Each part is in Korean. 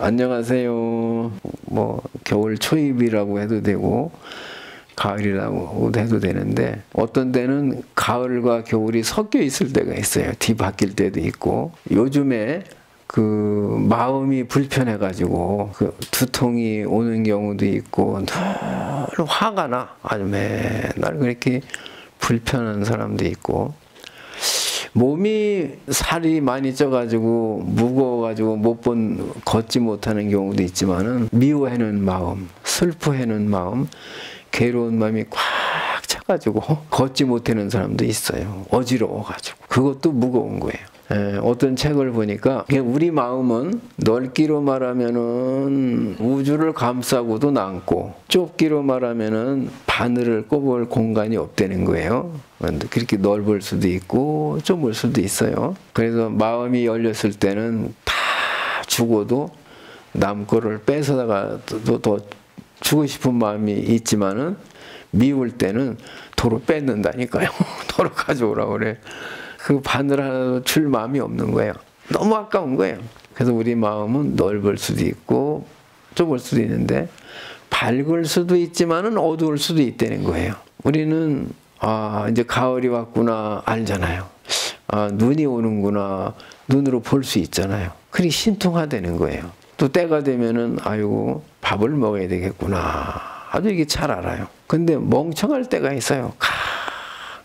안녕하세요. 뭐 겨울 초입이라고 해도 되고 가을이라고 해도 되는데 어떤 때는 가을과 겨울이 섞여 있을 때가 있어요. 뒤바뀔 때도 있고 요즘에 그 마음이 불편해 가지고 그 두통이 오는 경우도 있고 늘 화가 나. 아주 맨날 그렇게 불편한 사람도 있고 몸이 살이 많이 쪄가지고 무거워가지고 걷지 못하는 경우도 있지만은 미워하는 마음, 슬퍼하는 마음, 괴로운 마음이 꽉 차가지고 걷지 못하는 사람도 있어요. 어지러워가지고 그것도 무거운 거예요. 어떤 책을 보니까 우리 마음은 넓기로 말하면은 우주를 감싸고도 남고 좁기로 말하면은 바늘을 꼽을 공간이 없다는 거예요. 그렇게 넓을 수도 있고 좁을 수도 있어요. 그래서 마음이 열렸을 때는 다 죽어도 남 거를 뺏어다가 더 주고 싶은 마음이 있지만은 미울 때는 도로 뺏는다니까요. 도로 가져오라고 그래. 그 바늘 하나도 줄 마음이 없는 거예요. 너무 아까운 거예요. 그래서 우리 마음은 넓을 수도 있고 좁을 수도 있는데 밝을 수도 있지만은 어두울 수도 있다는 거예요. 우리는 이제 가을이 왔구나 알잖아요. 눈이 오는구나 눈으로 볼 수 있잖아요. 그리 신통하다는 거예요. 또 때가 되면은 아이고 밥을 먹어야 되겠구나 아주 이게 잘 알아요. 근데 멍청할 때가 있어요.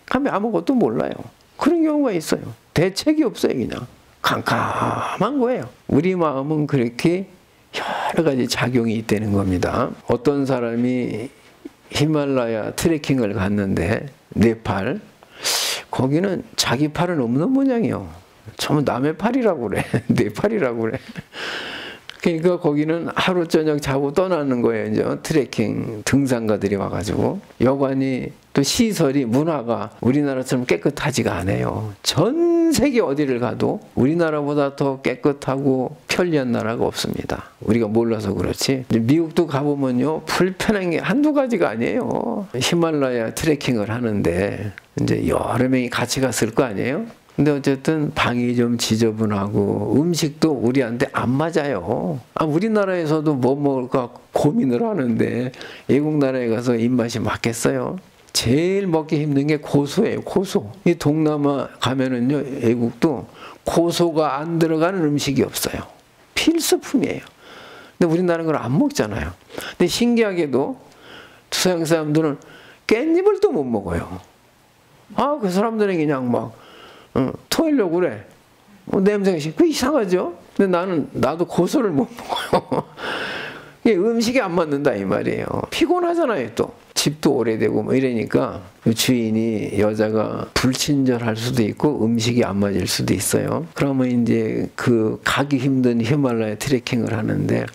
가면 아무것도 몰라요. 그런 경우가 있어요. 대책이 없어요. 그냥 캄캄한 거예요. 우리 마음은 그렇게 여러 가지 작용이 있다는 겁니다. 어떤 사람이 히말라야 트레킹을 갔는데 네팔 거기는 자기 팔은 없는 모양이요. 전부 남의 팔이라고 그래. 내 팔이라고 그래. 그러니까 거기는 하루 저녁 자고 떠나는 거예요. 이제 트레킹 등산가들이 와가지고 여관이 또 시설이 문화가 우리나라처럼 깨끗하지가 않아요. 전 세계 어디를 가도 우리나라보다 더 깨끗하고 편리한 나라가 없습니다. 우리가 몰라서 그렇지. 미국도 가보면요 불편한 게 한두 가지가 아니에요. 히말라야 트레킹을 하는데 이제 여러 명이 같이 갔을 거 아니에요. 근데 어쨌든 방이 좀 지저분하고 음식도 우리한테 안 맞아요. 우리나라에서도 뭐 먹을까 고민을 하는데 외국 나라에 가서 입맛이 맞겠어요? 제일 먹기 힘든 게 고소예요. 고소. 이 동남아 가면은요 외국도 고소가 안 들어가는 음식이 없어요. 필수품이에요. 근데 우리나라는 그걸 안 먹잖아요. 근데 신기하게도 서양 사람들은 깻잎을 또 못 먹어요. 그 사람들은 그냥 막 토하려고 그래. 냄새가 그 이상하죠? 근데 나도 고소를 못 먹어요. 음식이 안 맞는다 이 말이에요. 피곤하잖아요. 또 집도 오래되고 뭐 이러니까 주인이 여자가 불친절할 수도 있고 음식이 안 맞을 수도 있어요. 그러면 이제 그 가기 힘든 히말라야 트레킹을 하는데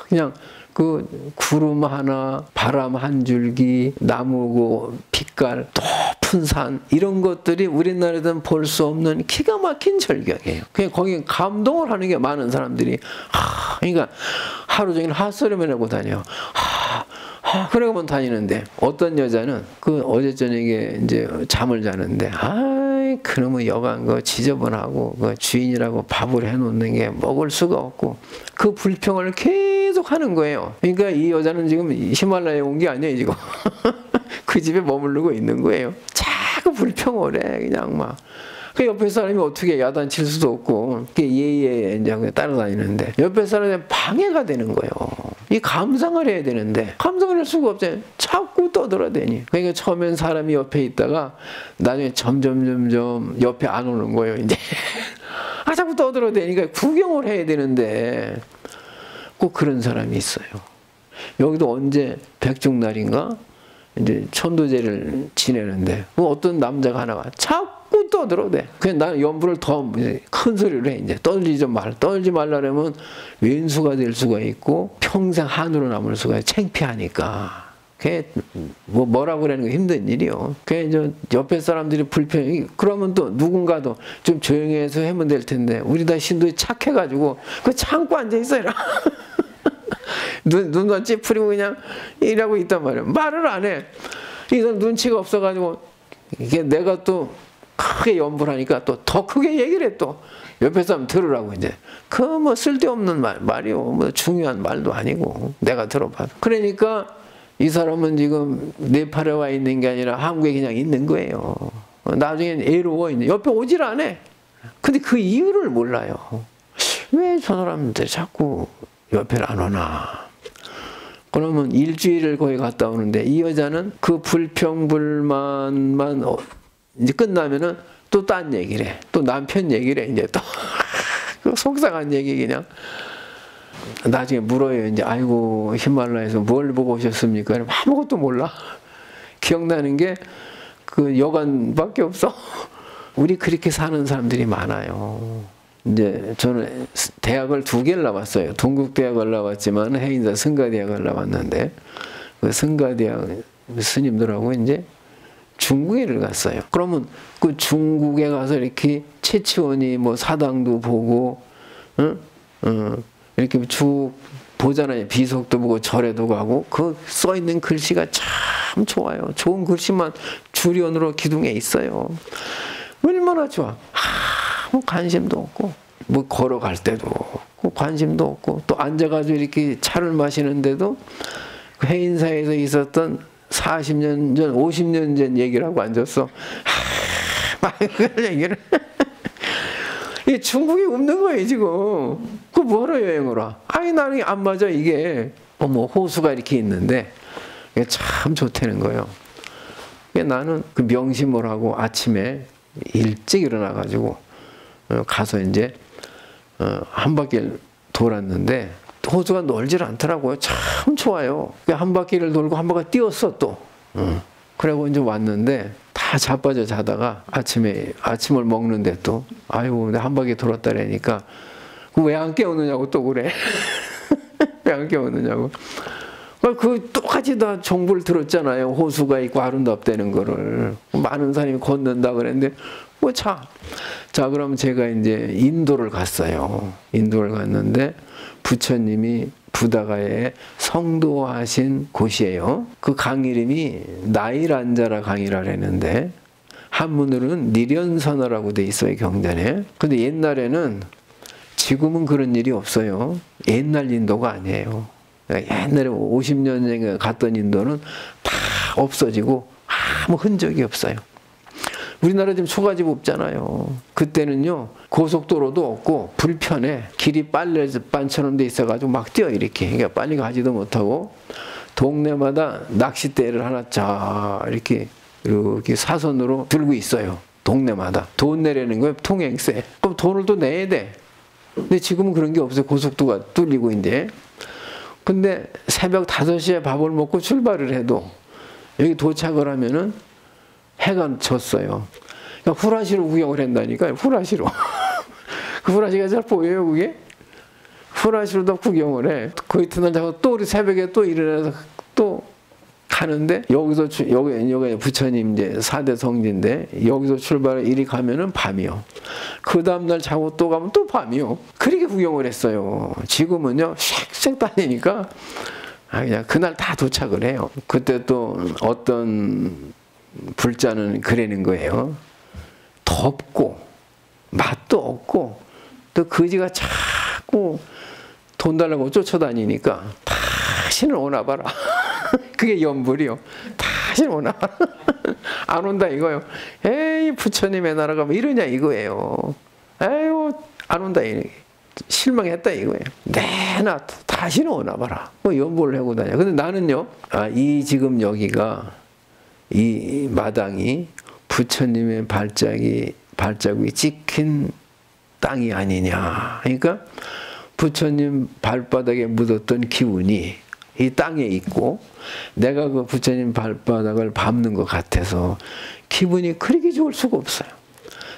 그냥 그 구름 하나, 바람 한 줄기, 나무고 빛깔, 높은 산 이런 것들이 우리나라에서는 볼 수 없는 기가 막힌 절경이에요. 그냥 거기 감동을 하는 게 많은 사람들이 그러니까 하루 종일 핫소리만 하고 다녀. 그러고만 다니는데 어떤 여자는 그 어제 저녁에 이제 잠을 자는데 그러면 여간 거 지저분하고 그 주인이라고 밥을 해놓는 게 먹을 수가 없고 그 불평을 계속 하는 거예요. 그러니까 이 여자는 지금 히말라야에 온 게 아니에요 지금. 그 집에 머무르고 있는 거예요. 자꾸 불평을 해 그냥 막. 그 옆에 사람이 어떻게 야단칠 수도 없고 예의에 이제 따라다니는데 옆에 사람이 방해가 되는 거예요. 이 감상을 해야 되는데 감상을 할 수가 없잖아요. 자꾸 떠들어대니. 그러니까 처음엔 사람이 옆에 있다가 나중에 점점 옆에 안 오는 거예요. 이제 자꾸 떠들어대니까 구경을 해야 되는데 꼭 그런 사람이 있어요. 여기도 언제 백중날인가 이제 천도제를 지내는데 어떤 남자가 하나가 자꾸 떠들어대. 그냥 나는 연부를 더 큰 소리로 해. 이제 떨지 말라면 왼수가 될 수가 있고 평생 한으로 남을 수가 있고 창피하니까. 그게 뭐라고 그러는 게 힘든 일이요. 그게 이제 옆에 사람들이 불편해. 그러면 또 누군가도 좀 조용히 해서 하면 될 텐데 우리 다 신도에 착해가지고 그 참고 앉아 있어요. 눈만 찌푸리고 그냥 이러고 있단 말이에요. 말을 안 해. 이 사람 눈치가 없어가지고 이게 내가 또 크게 연부를 하니까 또 더 크게 얘기를 해. 또 옆에 사람 들으라고. 이제 그 뭐 쓸데없는 말이요, 뭐 중요한 말도 아니고 내가 들어봐도. 그러니까 이 사람은 지금 네팔에 와 있는 게 아니라 한국에 그냥 있는 거예요. 나중엔 애로워. 이제 옆에 오질 않아. 근데 그 이유를 몰라요. 왜 저 사람들 자꾸 옆에 안 오나. 그러면 일주일을 거기 갔다 오는데 이 여자는 그 불평불만만 이제 끝나면은 또 딴 얘기를 해. 또 남편 얘기를 해. 이제 또 속상한 얘기 그냥. 나중에 물어요. 이제 아이고 히말라야에서 뭘 보고 오셨습니까? 아무것도 몰라. 기억나는 게 그 여관밖에 없어. 우리 그렇게 사는 사람들이 많아요. 이제 저는 대학을 2개를 나왔어요. 동국대학을 나왔지만 해인사 승가대학을 나왔는데 그 승가대학 스님들하고 이제 중국에를 갔어요. 그러면 그 중국에 가서 이렇게 채치원이 뭐 사당도 보고, 이렇게 쭉 보잖아요. 비석도 보고 절에도 가고 그 써 있는 글씨가 참 좋아요. 좋은 글씨만 주련으로 기둥에 있어요. 얼마나 좋아. 아무 관심도 없고 뭐 걸어갈 때도 없고 관심도 없고 또 앉아가지고 이렇게 차를 마시는데도 그 해인사에서 있었던 40년 전, 50년 전 얘기를 하고 앉았어. 막 그런 얘기를. 이게 중국이 없는 거예요 지금. 그 뭐하러 여행을 와? 아니 나는 안 맞아 이게. 뭐 호수가 이렇게 있는데 이게 참 좋다는 거예요. 나는 그 명심을 하고 아침에 일찍 일어나가지고 가서 이제 한 바퀴를 돌았는데 호수가 넓질 않더라고요. 참 좋아요. 한 바퀴를 돌고 한 바퀴 뛰었어 또. 그래고 이제 왔는데 다 자빠져 자다가 아침을 먹는데 또 아이고 한 바퀴 돌았다라니까 왜 안 깨우느냐고 또 그래. 왜 안 깨우느냐고. 그 똑같이 다 정보를 들었잖아요. 호수가 있고 아름답다는 거를. 많은 사람이 걷는다 그랬는데 뭐 자 그럼 제가 이제 인도를 갔어요. 인도를 갔는데 부처님이 부다가에 성도하신 곳이에요. 그 강 이름이 나일안자라 강이라 그랬는데 한문으로는 니련선어라고 돼 있어요 경전에. 근데 옛날에는, 지금은 그런 일이 없어요. 옛날 인도가 아니에요. 옛날에 50년 전에 갔던 인도는 다 없어지고 아무 흔적이 없어요. 우리나라 지금 초가집 없잖아요. 그때는요 고속도로도 없고 불편해. 길이 빨래반처럼 돼 있어가지고 막 뛰어 이렇게. 그러니까 빨리 가지도 못하고 동네마다 낚싯대를 하나 쫙 이렇게 사선으로 들고 있어요. 동네마다. 돈 내라는 거예요. 통행세. 그럼 돈을 또 내야 돼. 근데 지금은 그런 게 없어요. 고속도로가 뚫리고 이제. 근데 새벽 5시에 밥을 먹고 출발을 해도 여기 도착을 하면은 해가 졌어요. 그러니까 후라시로 구경을 한다니까요. 후라시로. 그 후라시가 잘 보여요, 그게? 후라시로도 구경을 해. 그 이튿날 자고 또 우리 새벽에 또 일어나서 또 가는데 여기서 여기 부처님 이제 4대 성지인데 여기서 출발을 이리 가면은 밤이요. 그 다음날 자고 또 가면 또 밤이요. 그렇게 구경을 했어요. 지금은요 쉑쉑 다니니까 그냥 그날 다 도착을 해요. 그때 또 어떤 불자는 그러는 거예요. 덥고 맛도 없고 또 거지가 자꾸 돈 달라고 쫓아다니니까 다시는 오나 봐라. 그게 연불이요. 다시는 오나 봐라. 안 온다 이거요. 에이 부처님의 나라가 뭐 이러냐 이거예요. 에휴 안 온다 실망했다 이거예요. 내나 다시는 오나 봐라. 뭐 연불을 하고 다녀. 근데 나는요 이 지금 여기가 이 마당이 부처님의 발자국이 찍힌 땅이 아니냐. 그러니까 부처님 발바닥에 묻었던 기운이 이 땅에 있고 내가 그 부처님 발바닥을 밟는 것 같아서 기분이 그렇게 좋을 수가 없어요.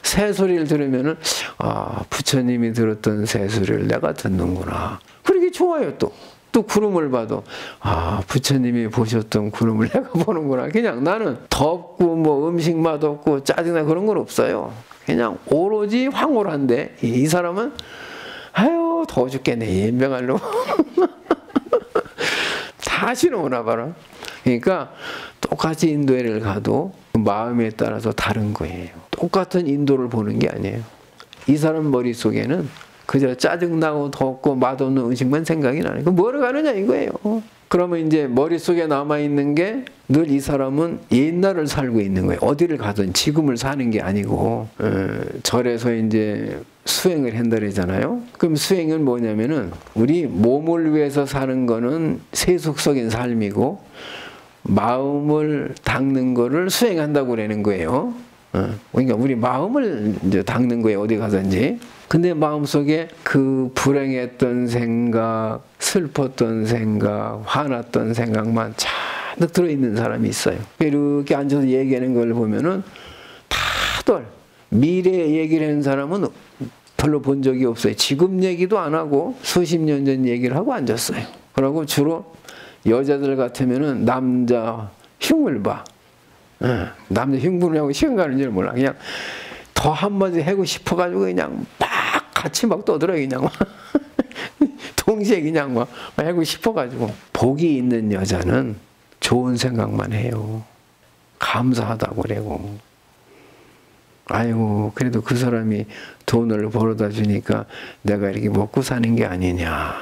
새소리를 들으면은 부처님이 들었던 새소리를 내가 듣는구나. 그렇게 좋아요 또. 또 구름을 봐도 부처님이 보셨던 구름을 내가 보는구나. 그냥 나는 덥고 뭐 음식 맛없고 짜증나 그런 건 없어요. 그냥 오로지 황홀한데 이 사람은 아유 더워 죽겠네 연병하려고. 다시는 오나 봐라. 그러니까 똑같이 인도에를 가도 마음에 따라서 다른 거예요. 똑같은 인도를 보는 게 아니에요. 이 사람 머릿속에는 그저 짜증나고 덥고 맛없는 음식만 생각이 나는 거 뭐로 가느냐 이거예요. 그러면 이제 머릿속에 남아있는 게 늘 이 사람은 옛날을 살고 있는 거예요. 어디를 가든 지금을 사는 게 아니고 절에서 이제 수행을 한다 그러잖아요. 그럼 수행은 뭐냐면은 우리 몸을 위해서 사는 거는 세속적인 삶이고 마음을 닦는 거를 수행한다고 그러는 거예요. 그러니까 우리 마음을 이제 닦는 거예요. 어디 가든지. 근데 마음속에 그 불행했던 생각, 슬펐던 생각, 화났던 생각만 잔뜩 들어있는 사람이 있어요. 이렇게 앉아서 얘기하는 걸 보면은 다들 미래 얘기를 하는 사람은 별로 본 적이 없어요. 지금 얘기도 안 하고 수십 년 전 얘기를 하고 앉았어요. 그러고 주로 여자들 같으면은 남자 흉을 봐. 남자 흉분을 하고 시간 가는 줄 몰라. 그냥 더 한마디 하고 싶어가지고 그냥 막 같이 막 떠들어 그냥 동시에 그냥 막 하고 싶어가지고. 복이 있는 여자는 좋은 생각만 해요. 감사하다고 그래고. 아이고 그래도 그 사람이 돈을 벌어다 주니까 내가 이렇게 먹고 사는 게 아니냐.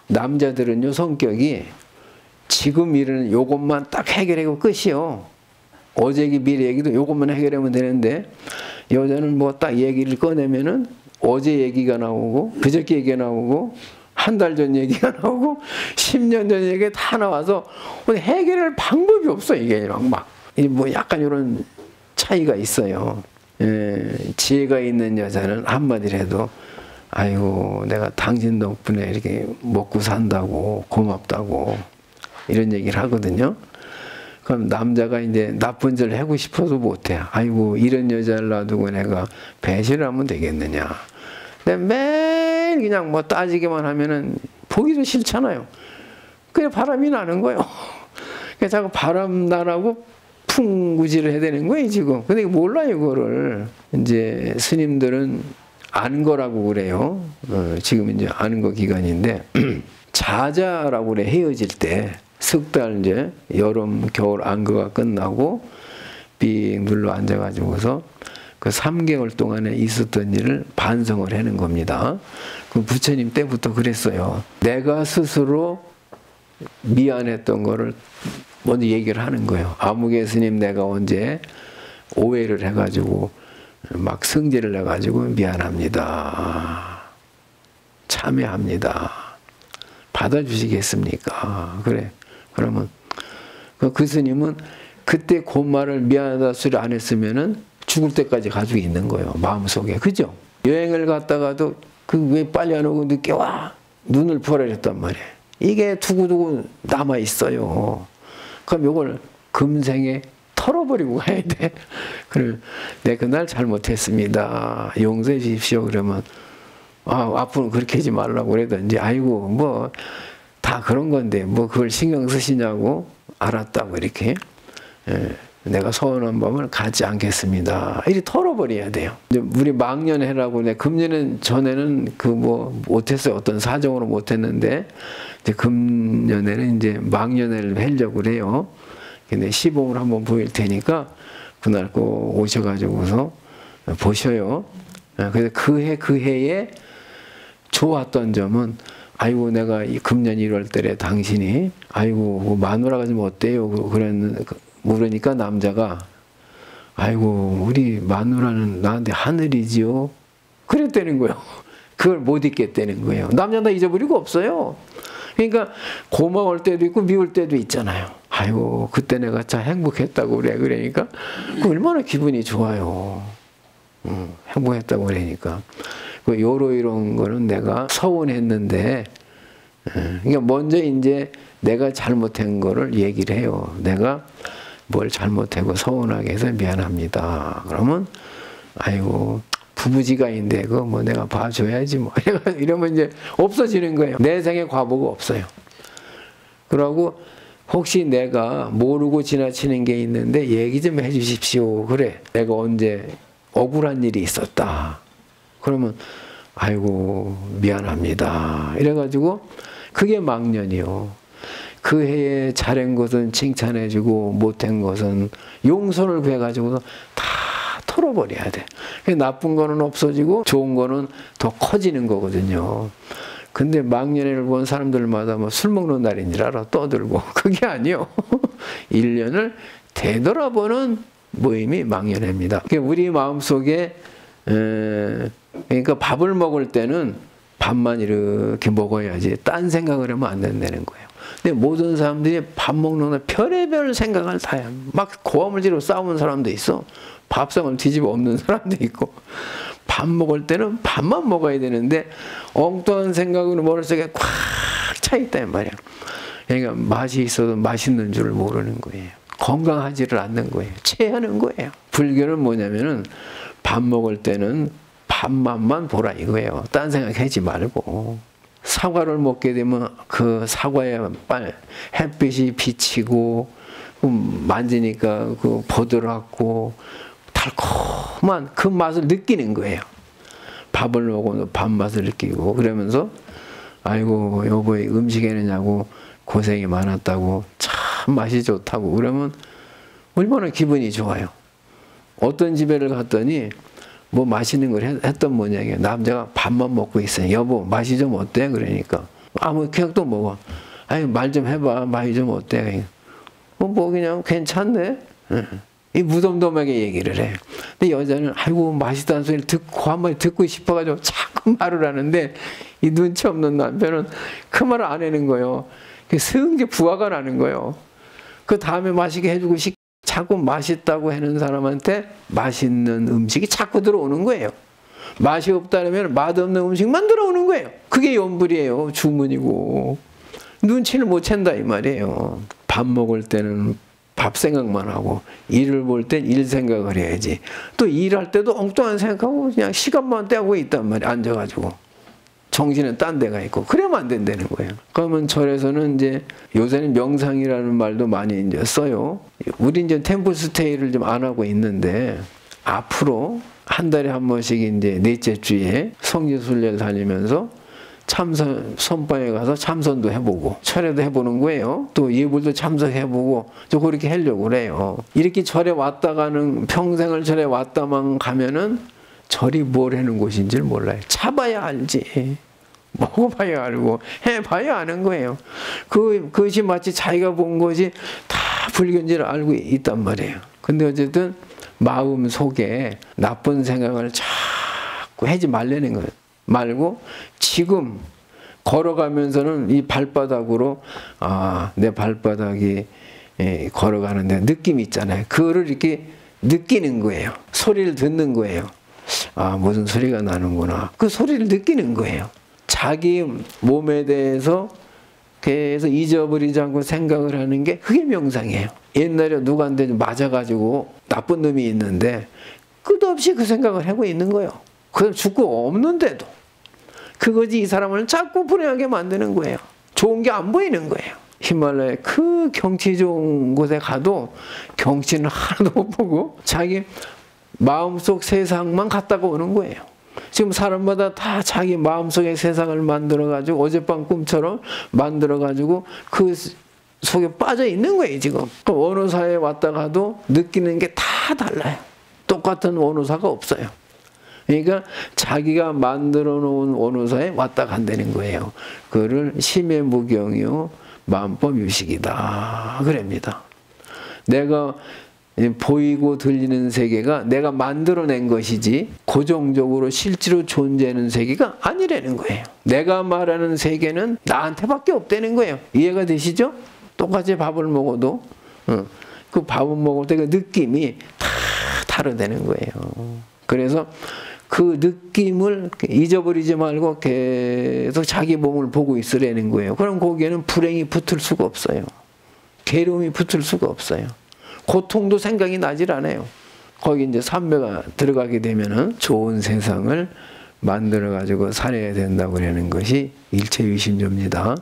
남자들은요 성격이 지금 일은 요것만 딱 해결하고 끝이요. 어제 얘기 미래 얘기도 요것만 해결하면 되는데 여자는 뭐 딱 얘기를 꺼내면은 어제 얘기가 나오고 그저께 얘기가 나오고 한 달 전 얘기가 나오고 10년 전 얘기가 다 나와서 해결할 방법이 없어. 이게 막 뭐 약간 이런 차이가 있어요. 지혜가 있는 여자는 한마디라도 아이고 내가 당신 덕분에 이렇게 먹고 산다고 고맙다고 이런 얘기를 하거든요. 그럼 남자가 이제 나쁜 짓을 하고 싶어도 못해. 아이고 이런 여자를 놔두고 내가 배신을 하면 되겠느냐. 근데 매일 그냥 뭐 따지기만 하면은 보기도 싫잖아요. 그냥 바람이 나는 거예요. 그래서 자꾸 바람 나라고 풍구지를 해야 되는 거예요 지금. 근데 몰라요 이거를. 이제 스님들은 아는 거라고 그래요. 지금 이제 아는 거 기간인데 자자라고 그래. 헤어질 때 석 달 이제 여름 겨울 안거가 끝나고 빙 눌러 앉아가지고서 그 3개월 동안에 있었던 일을 반성을 하는 겁니다. 그 부처님 때부터 그랬어요. 내가 스스로 미안했던 거를 먼저 얘기를 하는 거예요. 아무개 스님 내가 언제 오해를 해가지고 막 승질을 내가지고 미안합니다. 참여합니다. 받아주시겠습니까? 그래. 그러면 그 스님은 그때 그 말을 미안하다 소리 안 했으면은 죽을 때까지 가지고 있는 거예요. 마음속에. 그죠? 여행을 갔다가도 그 왜 빨리 안 오고 늦게 와? 눈을 부라렸단 말이에요. 이게 두고두고 남아 있어요. 그럼 요걸 금생에 털어버리고 가야 돼. 그래, 내 그날 잘못했습니다. 용서해 주십시오. 그러면 앞으로 그렇게 하지 말라고 그러든지 아이고 뭐 다 그런 건데 뭐 그걸 신경 쓰시냐고 알았다고 이렇게 내가 서운한 마음을 갖지 않겠습니다. 이렇게 털어버려야 돼요. 이제 우리 망년해라고 금년은 전에는 그 뭐 못했어요. 어떤 사정으로 못했는데 이제 금년에는 이제 망년회를 하려고 그래요. 근데 시범을 한번 보일 테니까 그날 꼭 오셔가지고서 보셔요. 그래서 그 해에 좋았던 점은 아이고 내가 이 금년 1월 달에 당신이 아이고 뭐 마누라가 좀 어때요? 물으니까 남자가 아이고 우리 마누라는 나한테 하늘이지요. 그랬다는 거예요. 그걸 못 잊겠다는 거예요. 남자는 다 잊어버리고 없어요. 그러니까 고마울 때도 있고 미울 때도 있잖아요. 아이고 그때 내가 참 행복했다고 그래. 그러니까 얼마나 기분이 좋아요. 행복했다고 그러니까. 이런 거는 내가 서운했는데, 그러니까 먼저 이제 내가 잘못한 거를 얘기를 해요. 내가 뭘 잘못하고 서운하게 해서 미안합니다. 그러면, 아이고, 부부지간인데, 그거 뭐 내가 봐줘야지 뭐. 이러면 이제 없어지는 거예요. 내 생에 과보가 없어요. 그러고, 혹시 내가 모르고 지나치는 게 있는데 얘기 좀 해 주십시오. 그래. 내가 언제 억울한 일이 있었다. 그러면 아이고 미안합니다. 이래가지고 그게 망년이요. 그 해에 잘한 것은 칭찬해주고 못한 것은 용서를 구해가지고서 다 털어버려야 돼. 나쁜 거는 없어지고 좋은 거는 더 커지는 거거든요. 근데 망년회를 본 사람들마다 뭐 술 먹는 날인 줄 알아 떠들고. 그게 아니요. 1년을 되돌아보는 모임이 망년회입니다. 우리 마음속에 그러니까 밥을 먹을 때는 밥만 이렇게 먹어야지 딴 생각을 하면 안 된다는 거예요. 근데 모든 사람들이 밥 먹는 날 별의별 생각을 다 해요. 막 고함을 지르고 싸우는 사람도 있어. 밥상을 뒤집어 엎는 사람도 있고. 밥 먹을 때는 밥만 먹어야 되는데 엉뚱한 생각으로 머릿속에 꽉 차 있단 말이야. 그러니까 맛이 있어도 맛있는 줄 모르는 거예요. 건강하지를 않는 거예요. 체하는 거예요. 불교는 뭐냐면은 밥 먹을 때는 밥맛만 보라 이거예요. 딴 생각하지 말고. 사과를 먹게 되면 그 사과에 햇빛이 비치고 만지니까 그 보드랍고 달콤한 그 맛을 느끼는 거예요. 밥을 먹으면 밥맛을 느끼고 그러면서 아이고 여보 음식 해내냐고 고생이 많았다고 참 맛이 좋다고 그러면 얼마나 기분이 좋아요. 어떤 집에를 갔더니 뭐 맛있는 걸 했던 모양이에요. 남자가 밥만 먹고 있어요. 여보 맛이 좀 어때? 그러니까 뭐 그냥 또 먹어. 아니 말 좀 해봐. 맛이 좀 어때? 뭐 그냥 괜찮네. 이 무덤덤하게 얘기를 해. 근데 여자는 아이고 맛있다는 소리를 듣고 한 마디 듣고 싶어가지고 자꾸 말을 하는데 이 눈치 없는 남편은 그 말을 안 하는 거예요. 승게 부화가 나는 거예요. 그 다음에 맛있게 해주고 자꾸 맛있다고 하는 사람한테 맛있는 음식이 자꾸 들어오는 거예요. 맛이 없다면 맛없는 음식만 들어오는 거예요. 그게 연불이에요. 주문이고. 눈치를 못 챈다 이 말이에요. 밥 먹을 때는 밥 생각만 하고 일을 볼 땐 일 생각을 해야지. 또 일할 때도 엉뚱한 생각하고 그냥 시간만 떼고 있단 말이야. 앉아가지고. 정신은 딴 데가 있고. 그러면 안 된다는 거예요. 그러면 절에서는 이제 요새는 명상이라는 말도 많이 이제 써요. 우리 이제 템플 스테이를 좀 안 하고 있는데 앞으로 한 달에 한 번씩 이제 넷째 주에 성지순례를 다니면서 선방에 가서 참선도 해보고 철회도 해보는 거예요. 또 예불도 참석해보고 저 그렇게 하려고 그래요. 이렇게 절에 왔다 가는 평생을 절에 왔다만 가면은 절이 뭘 하는 곳인지를 몰라요. 차봐야 알지. 먹어봐야 알고 해봐야 아는 거예요. 그것이 마치 자기가 본 것이 다 불교인지를 알고 있단 말이에요. 근데 어쨌든 마음 속에 나쁜 생각을 자꾸 하지 말라는 거예요. 말고 지금 걸어가면서는 이 발바닥으로 내 발바닥이 걸어가는데 느낌이 있잖아요. 그거를 이렇게 느끼는 거예요. 소리를 듣는 거예요. 무슨 소리가 나는구나. 그 소리를 느끼는 거예요. 자기 몸에 대해서 계속 잊어버리지 않고 생각을 하는 게 그게 명상이에요. 옛날에 누구한테 맞아가지고 나쁜 놈이 있는데 끝없이 그 생각을 하고 있는 거예요. 그럼 죽고 없는데도. 그거지 이 사람을 자꾸 불행하게 만드는 거예요. 좋은 게 안 보이는 거예요. 히말라야 그 경치 좋은 곳에 가도 경치는 하나도 못 보고 자기 마음속 세상만 갔다가 오는 거예요. 지금 사람마다 다 자기 마음속의 세상을 만들어가지고 어젯밤 꿈처럼 만들어가지고 그 속에 빠져 있는 거예요 지금. 어느 사회에 왔다 가도 느끼는 게 다 달라요. 똑같은 원호사가 없어요. 그러니까 자기가 만들어 놓은 원호사에 왔다 간다는 거예요. 그거를 심해무경이요 만법 유식이다 그럽니다. 내가 보이고 들리는 세계가 내가 만들어낸 것이지 고정적으로 실제로 존재하는 세계가 아니라는 거예요. 내가 말하는 세계는 나한테밖에 없다는 거예요. 이해가 되시죠? 똑같이 밥을 먹어도 그 밥을 먹을 때 그 느낌이 다 다르다는 거예요. 그래서 그 느낌을 잊어버리지 말고 계속 자기 몸을 보고 있으라는 거예요. 그럼 거기에는 불행이 붙을 수가 없어요. 괴로움이 붙을 수가 없어요. 고통도 생각이 나질 않아요. 거기 이제 삼매가 들어가게 되면은 좋은 세상을 만들어가지고 살아야 된다고 그러는 것이 일체유심조입니다.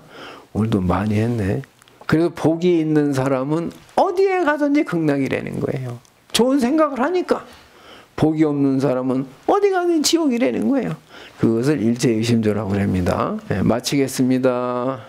오늘도 많이 했네. 그래서 복이 있는 사람은 어디에 가든지 극락이라는 거예요. 좋은 생각을 하니까. 복이 없는 사람은 어디 가든 지옥이라는 거예요. 그것을 일체유심조라고 합니다. 네, 마치겠습니다.